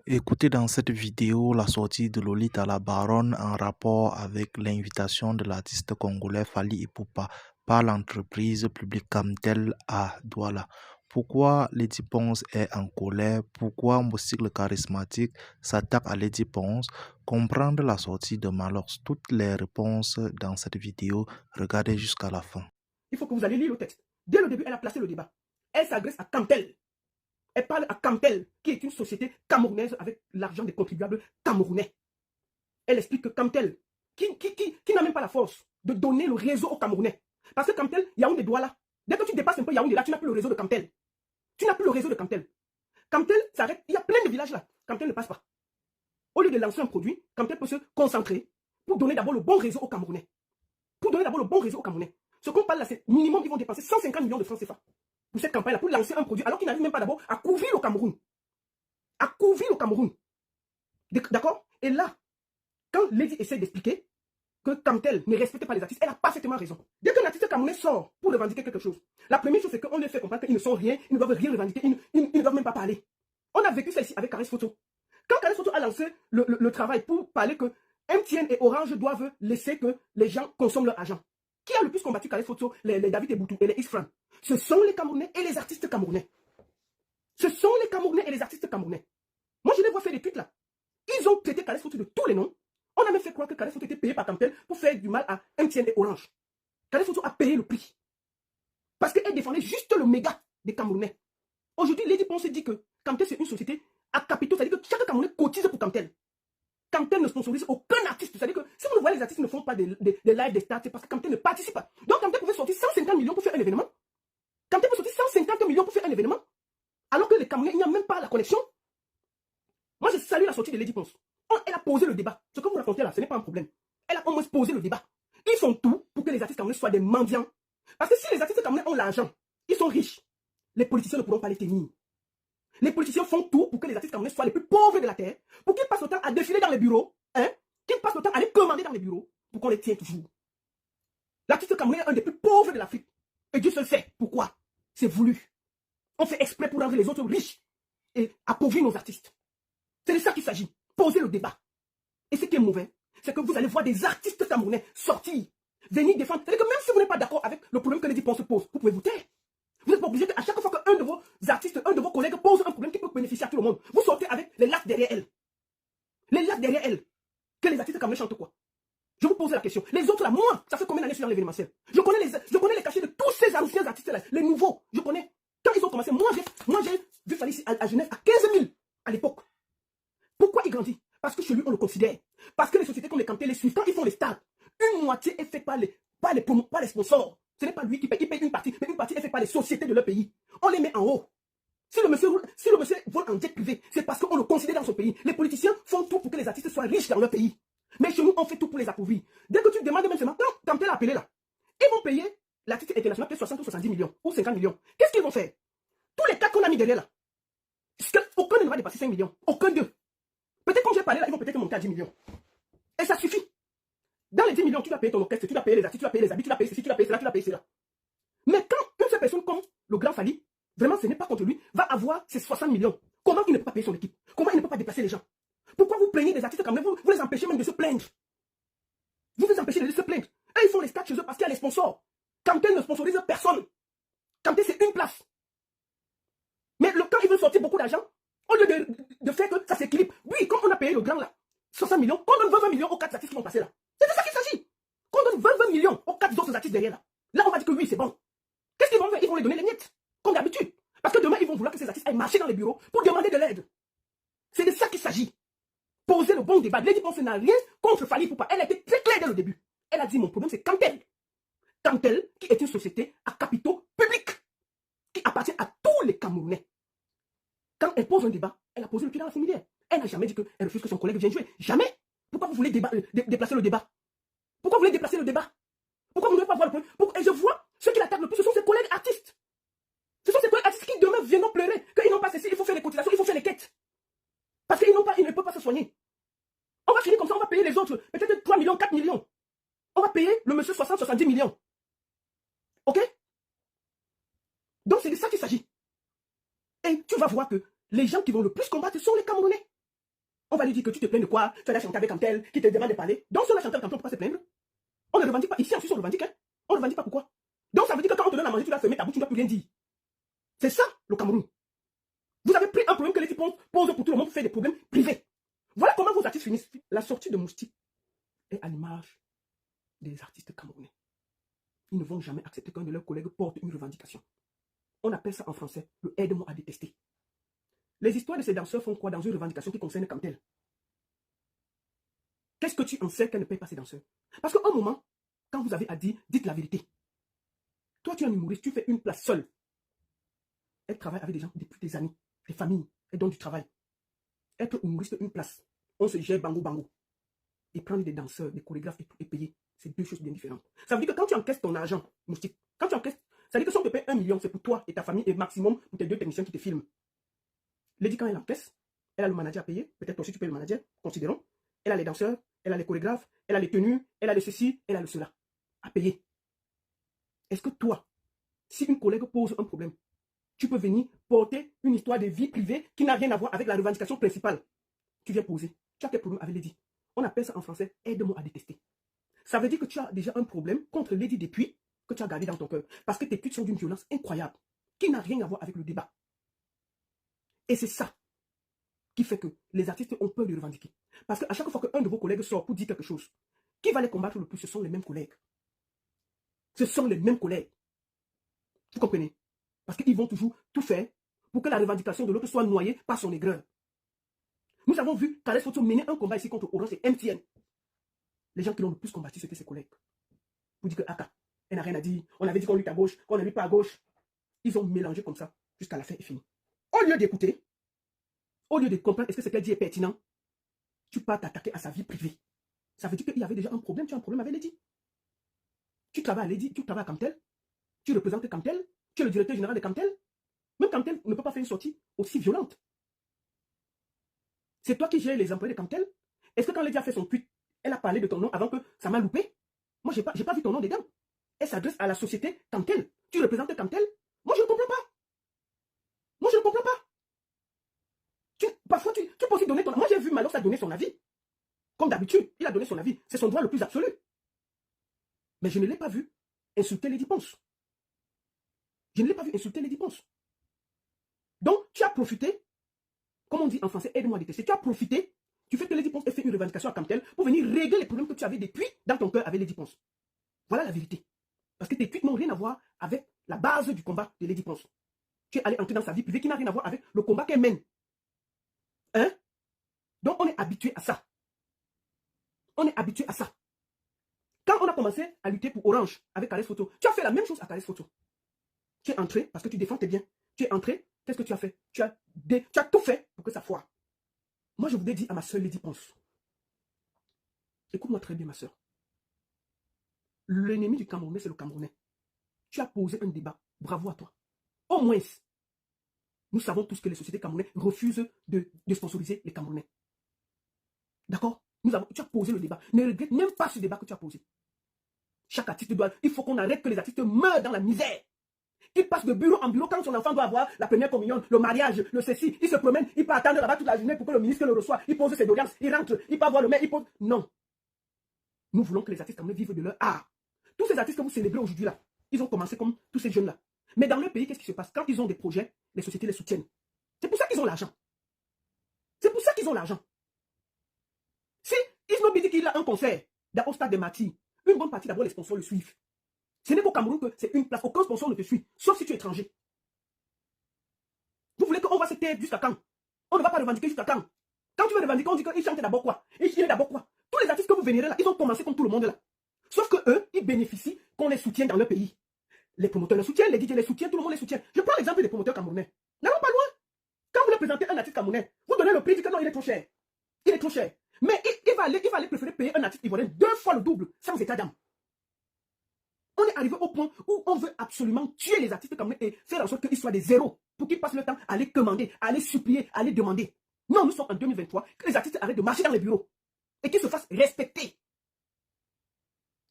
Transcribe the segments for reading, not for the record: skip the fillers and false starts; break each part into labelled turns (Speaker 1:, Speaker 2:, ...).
Speaker 1: Écoutez dans cette vidéo la sortie de Lolita la Baronne en rapport avec l'invitation de l'artiste congolais Fally Ipupa par l'entreprise publique Camtel à Douala. Pourquoi Lady Ponce est en colère? Pourquoi Moustique le charismatique s'attaque à Lady Ponce? Comprendre la sortie de Malox. Toutes les réponses dans cette vidéo. Regardez jusqu'à la fin.
Speaker 2: Il faut que vous allez lire le texte. Dès le début, elle a placé le débat. Elle s'adresse à Camtel. Elle parle à Camtel, qui est une société camerounaise avec l'argent des contribuables camerounais. Elle explique que Camtel, qui n'a même pas la force de donner le réseau aux Camerounais. Parce que Camtel, Yaoundé Douala, dès que tu dépasses un peu Yaoundé, là, tu n'as plus le réseau de Camtel. Tu n'as plus le réseau de Camtel. Camtel s'arrête, il y a plein de villages là. Camtel ne passe pas. Au lieu de lancer un produit, Camtel peut se concentrer pour donner d'abord le bon réseau aux Camerounais. Pour donner d'abord le bon réseau aux Camerounais. Ce qu'on parle là, c'est minimum, ils vont dépenser 150 millions de francs CFA pour cette campagne-là, pour lancer un produit, alors qu'ils n'arrivent même pas d'abord à couvrir le Cameroun. À couvrir le Cameroun. D'accord? Et là, quand Lady essaie d'expliquer que Camtel ne respecte pas les artistes, elle a parfaitement raison. Dès qu'un artiste camerounais sort pour revendiquer quelque chose, la première chose, c'est qu'on leur fait comprendre qu'ils ne sont rien, ils ne doivent rien revendiquer, ils ne doivent même pas parler. On a vécu ça ici avec Caresse Photo. Quand Caresse Photo a lancé le travail pour parler que MTN et Orange doivent laisser que les gens consomment leur argent, qui a le plus combattu Caresse Photo, les David Eboutou et les Isfran? Ce sont les Camerounais et les artistes camerounais. Ce sont les Camerounais et les artistes camerounais. Moi, je les vois faire des tweets là. Ils ont traité Caresse Photo de tous les noms. On a même fait croire que Caresse Photo était payé par Camtel pour faire du mal à MTN et Orange. Caresse Photo a payé le prix. Parce qu'elle défendait juste le méga des Camerounais. Aujourd'hui, Lady Ponce dit que Camtel, c'est une société à capitaux. C'est-à-dire que chaque Camerounais cotise pour Camtel. Camtel ne sponsorise aucun artiste. C'est-à-dire que si vous le voyez, les artistes ne font pas des lives, des stats, c'est parce que Camtel ne participe pas. Donc Camtel pouvait sortir 150 millions pour faire un événement. Camtel peut sortir 150 millions pour faire un événement. Alors que les Camerounais, il n'y a même pas la connexion. Moi, je salue la sortie de Lady Ponce. Elle a posé le débat. Ce que vous racontez là, ce n'est pas un problème. Elle a au moins posé le débat. Ils font tout pour que les artistes camerounais soient des mendiants. Parce que si les artistes camerounais ont l'argent, ils sont riches, les politiciens ne pourront pas les tenir. Les politiciens font tout pour que les artistes camerounais soient les plus pauvres de la terre, pour qu'ils passent le temps à défiler dans les bureaux, qu'ils passent le temps à les commander dans les bureaux, pour qu'on les tienne toujours. L'artiste camerounais est un des plus pauvres de l'Afrique. Et Dieu se le sait. Pourquoi? C'est voulu. On fait exprès pour rendre les autres riches et appauvrir nos artistes. C'est de ça qu'il s'agit. Poser le débat. Et ce qui est mauvais, c'est que vous allez voir des artistes camerounais sortir, venir défendre. C'est-à-dire que même si vous n'êtes pas d'accord avec le problème que Lady Ponce pose, vous pouvez vous taire. Vous n'êtes pas obligé qu'à chaque fois qu'un de vos artistes, un de vos collègues pose un problème qui peut bénéficier à tout le monde, vous sortez avec les lacs derrière elle. Les lacs derrière elle. Que les artistes camerounais chantent quoi? Je vous pose la question. Les autres là, moi, ça fait combien d'années sur l'événementiel? Je connais les cachets de tous ces anciens artistes là, les nouveaux. Je connais. Quand ils ont commencé, moi j'ai vu Fally ici à Genève à 15 000 à l'époque. Pourquoi il grandit? Parce que chez lui, on le considère. Parce que les sociétés comme les Camtel, les Suisses, quand ils font les stades, une moitié est faite par les sponsors. Ce n'est pas lui qui paye, il paye une partie, mais une partie est faite par les sociétés de leur pays. On les met en haut. Si le monsieur vole en jet privé, c'est parce qu'on le considère dans son pays. Les politiciens font tout pour que les artistes soient riches dans leur pays. Mais chez nous, on fait tout pour les appauvrir. Dès que tu demandes même seulement, quand Camtel a appelé là, ils vont payer l'artiste international peut-être 60 ou 70 millions, ou 50 millions. Qu'est-ce qu'ils vont faire? Tous les cas qu'on a mis derrière là, aucun ne va dépasser 5 millions. Aucun d'eux. Peut-être comme j'ai parlé là, ils vont peut-être monter à 10 millions. Et ça suffit. Dans les 10 millions, tu dois payer ton orchestre, tu dois payer les artistes, tu dois payer les habits, tu dois payer ceci, tu dois payer cela, tu dois payer cela. Mais quand une seule personne comme le grand Fally, vraiment ce n'est pas contre lui, va avoir ces 60 millions, comment il ne peut pas payer son équipe? Comment il ne peut pas déplacer les gens? Pourquoi vous plaignez des artistes quand même? Vous les empêchez même de se plaindre. Vous les empêchez de se plaindre. Et ils font les stats chez eux parce qu'il y a les sponsors. Camtel ne sponsorise personne. Camtel, c'est une place. Mais quand ils veulent sortir beaucoup d'argent, au lieu de faire que ça s'équilibre, oui, comme on a payé le grand là, 60 millions, qu'on donne 20 millions aux 4 artistes qui vont passer là. C'est de ça qu'il s'agit. Qu'on donne 20 millions aux 4 autres artistes derrière là. Là, on va dire que oui, c'est bon. Qu'est-ce qu'ils vont faire? Ils vont les donner les miettes, comme d'habitude. Parce que demain, ils vont vouloir que ces artistes aillent marcher dans les bureaux pour demander de l'aide. C'est de ça qu'il s'agit. Poser le bon débat. Lady Ponce n'a rien contre Fally Ipupa. Elle a été très claire dès le début. Elle a dit, mon problème, c'est Camtel. Camtel, qui est une société à capitaux publics, qui appartient à tous les Camerounais. Quand elle pose un débat, elle a posé le pied dans la fourmilière. Elle n'a jamais dit qu'elle refuse que son collègue vienne jouer. Jamais. Pourquoi vous voulez déplacer le débat? Pourquoi vous voulez déplacer le débat? Pourquoi vous ne voulez pas voir le problème? Et je vois, ceux qui l'attaquent le plus, ce sont ses collègues artistes. Ce sont ces collègues artistes qui demain viendront pleurer, qu'ils n'ont pas ceci, il faut faire les cotisations, il faut faire les quêtes. Parce qu'ils ne peuvent pas se soigner. On va finir comme ça, on va payer les autres, peut-être 3 millions, 4 millions. On va payer le monsieur 60, 70 millions. Ok? Donc c'est de ça qu'il s'agit. Et tu vas voir que les gens qui vont le plus combattre sont les Camerounais. On va lui dire que tu te plains de quoi? Tu as chanté avec Kamtel, qui te demande de parler. Donc si on a chanté avec Kamtel, on ne peut pas se plaindre. On ne revendique pas. Ici en Suisse, on revendique. Hein? On ne revendique pas pourquoi? Donc ça veut dire que quand on te donne à manger, tu dois fermer ta bouche, tu ne dois plus rien dire. C'est ça le Cameroun. Vous avez pris un problème que les types posent pour tout le monde pour faire des problèmes privés. Voilà comment vos artistes finissent. La sortie de Moustique est à l'image des artistes camerounais. Ils ne vont jamais accepter qu'un de leurs collègues porte une revendication. On appelle ça en français le aide-moi à détester. Les histoires de ces danseurs font quoi dans une revendication qui concerne Kamtel? Qu'est-ce que tu en sais qu'elle ne paye pas ces danseurs? Parce qu'à un moment, quand vous avez à dire, dites la vérité. Toi, tu es un humoriste, tu fais une place seule. Elle travaille avec des gens depuis des années, des familles, elle donne du travail. Être humoriste, une place. On se gère bango bango. Et prendre des danseurs, des chorégraphes et payer, c'est deux choses bien différentes. Ça veut dire que quand tu encaisses ton argent, Moustique, quand tu encaisses, ça veut dire que si on te paye 1 million, c'est pour toi et ta famille et maximum pour tes 2 techniciens qui te filment. Lady, quand elle encaisse, elle a le manager à payer, peut-être aussi tu payes le manager, considérons. Elle a les danseurs, elle a les chorégraphes, elle a les tenues, elle a le ceci, elle a le cela à payer. Est-ce que toi, si une collègue pose un problème, tu peux venir porter une histoire de vie privée qui n'a rien à voir avec la revendication principale? Tu viens poser. Tu as quel problème avec Lady? On appelle ça en français aide-moi à détester. Ça veut dire que tu as déjà un problème contre Lady depuis que tu as gardé dans ton cœur. Parce que tes tweets sont d'une violence incroyable qui n'a rien à voir avec le débat. Et c'est ça qui fait que les artistes ont peur de revendiquer. Parce qu'à chaque fois qu'un de vos collègues sort pour dire quelque chose, qui va les combattre le plus? Ce sont les mêmes collègues. Ce sont les mêmes collègues. Vous comprenez? Parce qu'ils vont toujours tout faire pour que la revendication de l'autre soit noyée par son aigreur. Nous avons vu Karès Photo mener un combat ici contre Orange et MTN. Les gens qui l'ont le plus combattu, c'était ses collègues. Pour dire que Aka, elle n'a rien à dire. On avait dit qu'on lutte à gauche, qu'on ne lutte pas à gauche. Ils ont mélangé comme ça jusqu'à la fin est finie. Au lieu d'écouter, au lieu de comprendre est-ce que ce qu'elle dit est pertinent, tu pars t'attaquer à sa vie privée. Ça veut dire qu'il y avait déjà un problème, tu as un problème avec Lady. Tu travailles à Lady, tu travailles à Kamtel, tu représentes Kamtel, tu es le directeur général de Kamtel. Même Kamtel ne peut pas faire une sortie aussi violente. C'est toi qui gères les employés de Kamtel. Est-ce que quand Lady a fait son tweet, elle a parlé de ton nom avant que ça m'a loupé? Moi, je n'ai pas vu ton nom dedans. Elle s'adresse à la société Kamtel. Tu représentes Kamtel? Moi, je ne comprends pas. Moi, je ne comprends pas. Parfois, tu peux aussi donner ton avis. Moi, j'ai vu Malos a donné son avis. Comme d'habitude, il a donné son avis. C'est son droit le plus absolu. Mais je ne l'ai pas vu insulter Lady Ponce. Je ne l'ai pas vu insulter Lady Ponce. Donc, tu as profité, comme on dit en français, aide-moi à détester. Tu as profité du fait que Lady Ponce ait fait une revendication à Kamtel pour venir régler les problèmes que tu avais depuis dans ton cœur avec Lady Ponce. Voilà la vérité. Parce que tes tweets n'ont rien à voir avec la base du combat de Lady Ponce. Tu es allé entrer dans sa vie privée qui n'a rien à voir avec le combat qu'elle mène. Hein? Donc, on est habitué à ça. On est habitué à ça. Quand on a commencé à lutter pour Orange avec Karès Photo, tu as fait la même chose à Karès Photo. Tu es entré parce que tu défends tes biens. Tu es entré, qu'est-ce que tu as fait? Tu as tout fait pour que ça foire. Moi, je voudrais dire à ma soeur Lady Ponce. Écoute-moi très bien, ma soeur. L'ennemi du Camerounais, c'est le Camerounais. Tu as posé un débat. Bravo à toi. Au moins, nous savons tous que les sociétés camerounaises refusent de sponsoriser les Camerounais. D'accord? Tu as posé le débat. Ne regrette même pas ce débat que tu as posé. Chaque artiste doit... Il faut qu'on arrête que les artistes meurent dans la misère. Ils passent de bureau en bureau quand son enfant doit avoir la première communion, le mariage, le ceci. Il se promène, il peut attendre là-bas toute la journée pour que le ministre le reçoive. Il pose ses doléances, il rentre, il peut voir le maire, il pose... Non. Nous voulons que les artistes camerounais vivent de leur art. Tous ces artistes que vous célébrez aujourd'hui là, ils ont commencé comme tous ces jeunes là. Mais dans leur pays, qu'est-ce qui se passe? Quand ils ont des projets, les sociétés les soutiennent. C'est pour ça qu'ils ont l'argent. C'est pour ça qu'ils ont l'argent. Si Isno dit qu'il a un concert au stade de Mati, une bonne partie d'abord les sponsors le suivent. Ce n'est qu'au Cameroun que c'est une place. Aucun sponsor ne te suit, sauf si tu es étranger. Vous voulez qu'on va se taire jusqu'à quand? On ne va pas revendiquer jusqu'à quand? Quand tu veux revendiquer, on dit qu'ils chantent d'abord quoi? Et ils d'abord quoi? Tous les artistes que vous vénérez là, ils ont commencé comme tout le monde là. Sauf que eux, ils bénéficient qu'on les soutienne dans leur pays. Les promoteurs les soutiennent, les DJ les soutiennent, tout le monde les soutient. Je prends l'exemple des promoteurs camerounais. N'allons pas loin. Quand vous leur présentez un artiste camerounais, vous donnez le prix, dites que non, il est trop cher. Il est trop cher. Mais il va aller préférer payer un artiste ivoirien 2 fois le double, sans état d'âme. On est arrivé au point où on veut absolument tuer les artistes camerounais et faire en sorte qu'ils soient des zéros, pour qu'ils passent le temps à les commander, à les supplier, à les demander. Non, nous sommes en 2023, que les artistes arrêtent de marcher dans les bureaux et qu'ils se fassent respecter.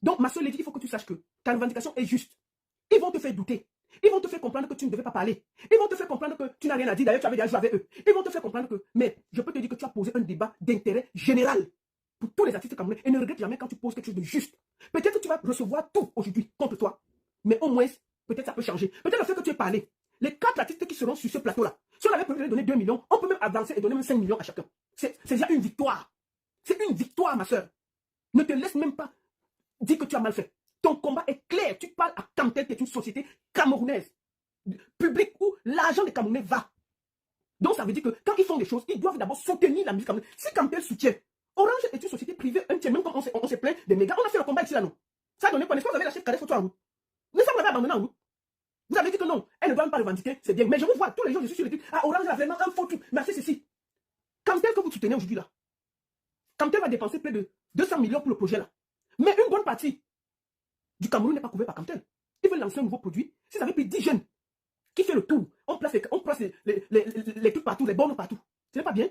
Speaker 2: Donc, ma soeur Lady, il faut que tu saches que ta revendication est juste. Ils vont te faire douter. Ils vont te faire comprendre que tu ne devais pas parler. Ils vont te faire comprendre que tu n'as rien à dire. D'ailleurs, tu avais déjà joué avec eux. Ils vont te faire comprendre que, mais je peux te dire que tu as posé un débat d'intérêt général pour tous les artistes camerounais. Et ne regrette jamais quand tu poses quelque chose de juste. Peut-être que tu vas recevoir tout aujourd'hui contre toi. Mais au moins, peut-être ça peut changer. Peut-être le fait que tu aies parlé. Les 4 artistes qui seront sur ce plateau-là, si on avait prévu de donner 2 millions, on peut même avancer et donner même 5 millions à chacun. C'est déjà une victoire. C'est une victoire, ma soeur. Ne te laisse même pas dire que tu as mal fait. Ton combat est clair. Tu parles à Camtel, qui est une société camerounaise, publique, où l'argent des Camerounais va. Donc ça veut dire que quand ils font des choses, ils doivent d'abord soutenir la musique camerounaise. Si Camtel soutient, Orange est une société privée, même quand on s'est plaint des médias, on a fait le combat ici là, non. Ça a donné quoi? N'est-ce pas, vous avez lâché Kadef Photo en vous? Mais ça, vous l'avez abandonné en vous. Vous avez dit que non, elle ne doit même pas revendiquer, c'est bien. Mais je vous vois, tous les jours, je suis sur les trucs. Ah, Orange a vraiment un faux truc. Merci, ceci. Camtel que vous soutenez aujourd'hui là, Camtel va dépenser près de 200 millions pour le projet là. Mais une bonne partie du Cameroun n'est pas couvert par Camtel. Ils veulent lancer un nouveau produit. Si vous avez pris 10 jeunes qui fait le tour, on place les trucs partout, les bornes partout. Ce n'est pas bien.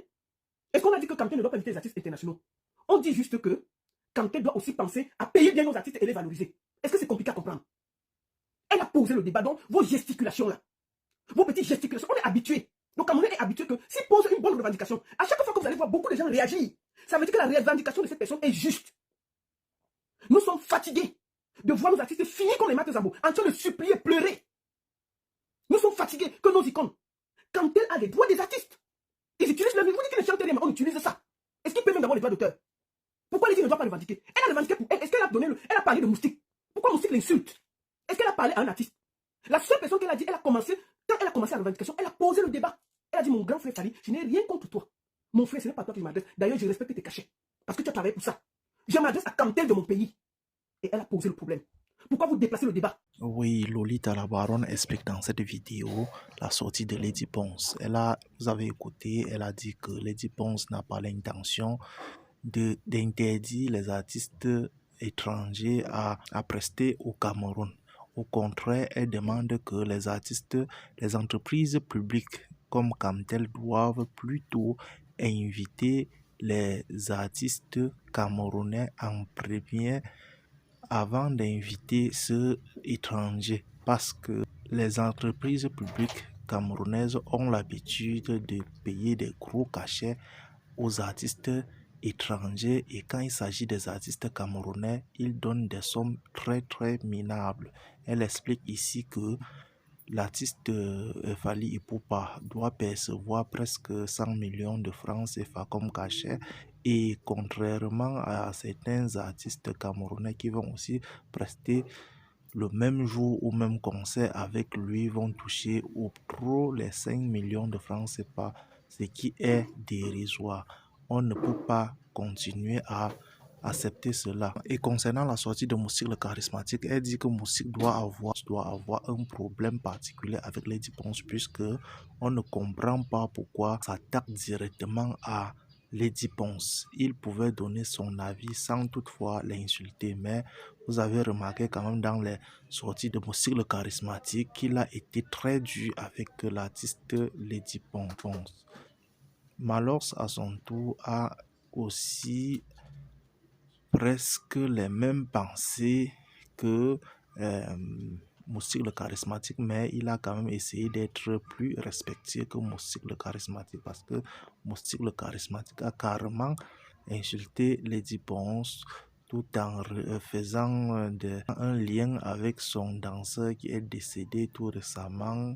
Speaker 2: Est-ce qu'on a dit que Camtel ne doit pas inviter les artistes internationaux? On dit juste que Camtel doit aussi penser à payer bien nos artistes et les valoriser. Est-ce que c'est compliqué à comprendre? Elle a posé le débat, donc vos gesticulations là, vos petites gesticulations, on est habitué. Le Camerounais est habitué que s'il pose une bonne revendication, à chaque fois que vous allez voir beaucoup de gens réagir, ça veut dire que la revendication de cette personne est juste. Nous sommes fatigués de voir nos artistes finir comme les Maîtres Zambo, en train de supplier, pleurer. Nous sommes fatigués que nos icônes, quand elle a les droits des artistes, ils utilisent leur musique, vous dites qu'ils ne chantent rien, mais on utilise ça. Est-ce qu'ils peuvent même avoir les droits d'auteur? Pourquoi les filles ne doivent pas revendiquer? Elle a revendiqué pour elle. Est-ce qu'elle a donné elle a parlé de Moustique? Pourquoi Moustique l'insulte? Est-ce qu'elle a parlé à un artiste? La seule personne qu'elle a dit, quand elle a commencé la revendication, elle a posé le débat. Elle a dit, mon grand frère Fally, je n'ai rien contre toi. Mon frère, ce n'est pas toi qui m'adresse. D'ailleurs, je respecte tes cachets. Parce que tu as travaillé pour ça. Je m'adresse à Camtel de mon pays. Et elle a posé le problème. Pourquoi vous déplacez le débat?
Speaker 1: Oui, Lolita la Baronne explique dans cette vidéo la sortie de Lady Ponce. Vous avez écouté, elle a dit que Lady Ponce n'a pas l'intention d'interdire les artistes étrangers à prester au Cameroun. Au contraire, elle demande que les entreprises publiques comme Camtel doivent plutôt inviter les artistes camerounais en premier avant d'inviter ceux étrangers, parce que les entreprises publiques camerounaises ont l'habitude de payer des gros cachets aux artistes étrangers, et quand il s'agit des artistes camerounais, ils donnent des sommes très minables. Elle explique ici que l'artiste Fally Ipupa doit percevoir presque 100 millions de francs CFA comme cachet, et contrairement à certains artistes camerounais qui vont aussi prester le même jour ou même concert avec lui, vont toucher au pro les 5 millions de francs CFA, ce qui est dérisoire. On ne peut pas continuer à accepter cela. Et concernant la sortie de Moustique le charismatique, elle dit que Moustique doit avoir un problème particulier avec Lady Ponce, puisque on ne comprend pas pourquoi s'attaque directement à Lady Ponce. Il pouvait donner son avis sans toutefois l'insulter, mais vous avez remarqué quand même dans les sorties de Moustique le charismatique qu'il a été très dur avec l'artiste Lady Ponce. Malors à son tour a aussi presque les mêmes pensées que Moustique le charismatique, mais il a quand même essayé d'être plus respectueux que Moustique le charismatique, parce que Moustique le charismatique a carrément insulté Lady Ponce tout en faisant un lien avec son danseur qui est décédé tout récemment.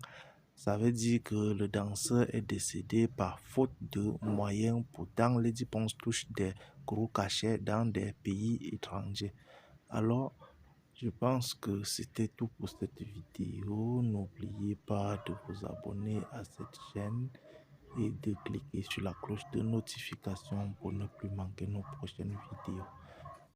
Speaker 1: Ça veut dire que le danseur est décédé par faute de moyens. Pourtant, Lady Ponce touche des gros cachets dans des pays étrangers. Alors, je pense que c'était tout pour cette vidéo. N'oubliez pas de vous abonner à cette chaîne et de cliquer sur la cloche de notification pour ne plus manquer nos prochaines vidéos.